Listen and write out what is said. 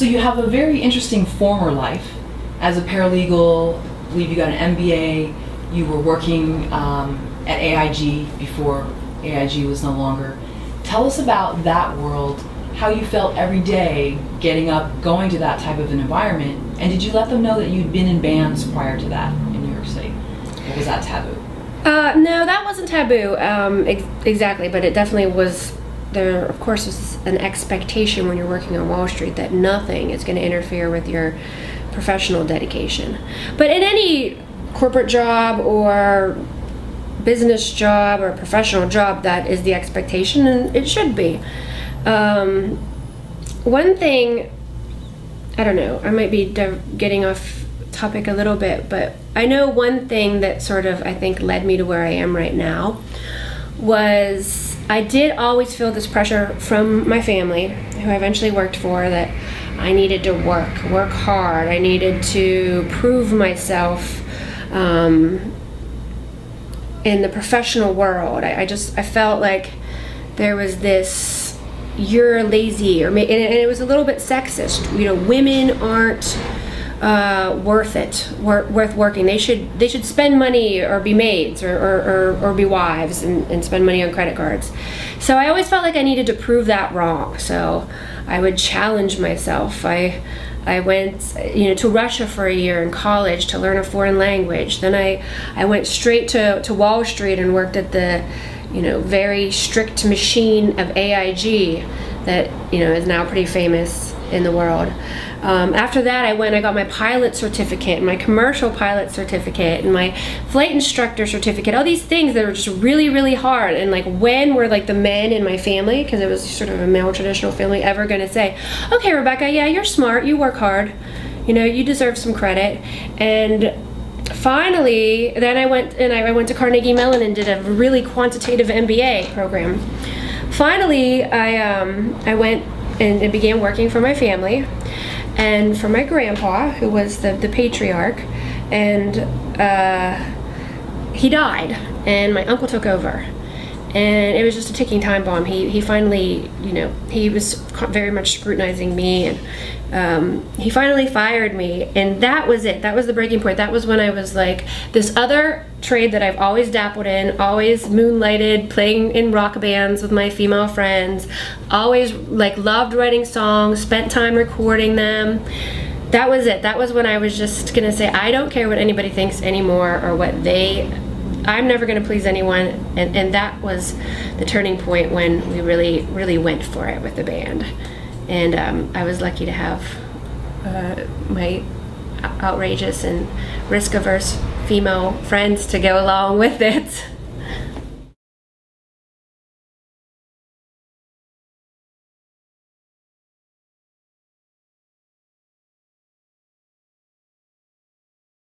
So you have a very interesting former life as a paralegal. I believe you got an MBA. You were working at AIG before AIG was no longer. Tell us about that world, how you felt every day getting up, going to that type of an environment, and did you let them know that you'd been in bands prior to that in New York City? Or was that taboo? No, that wasn't taboo, exactly, but it definitely was. There, of course, is an expectation when you're working on Wall Street that nothing is going to interfere with your professional dedication. But in any corporate job or business job or professional job, that is the expectation, and it should be. One thing, I don't know, I might be getting off topic a little bit, but I know one thing that sort of, I think, led me to where I am right now was I did always feel this pressure from my family, who I eventually worked for, that I needed to work hard. I needed to prove myself in the professional world. I felt like there was this, you're lazy, and it was a little bit sexist. You know, women aren't worth working. They should spend money or be maids or be wives and spend money on credit cards. So I always felt like I needed to prove that wrong. So I would challenge myself. I went, to Russia for a year in college to learn a foreign language. Then I went straight to Wall Street and worked at the, very strict machine of AIG that, is now pretty famous in the world. After that, I got my pilot certificate, my commercial pilot certificate, and my flight instructor certificate, all these things that were just really, really hard. And like, when were like the men in my family, because it was sort of a male traditional family, ever gonna say, okay, Rebecca, yeah, you're smart, you work hard, you deserve some credit. And finally, then I went to Carnegie Mellon and did a really quantitative MBA program. Finally, I went and began working for my family and for my grandpa, who was the patriarch, and he died, and my uncle took over, and it was just a ticking time bomb. He finally, he was very much scrutinizing me, and he finally fired me, and that was it. That was the breaking point. That was when I was like, this other trade that I've always dabbled in, always moonlighted, playing in rock bands with my female friends, always like loved writing songs, spent time recording them. That was it. That was when I was just gonna say, I don't care what anybody thinks anymore, or I'm never gonna please anyone. And that was the turning point when we really, really went for it with the band. And I was lucky to have my outrageous and risk-averse female friends to go along with it.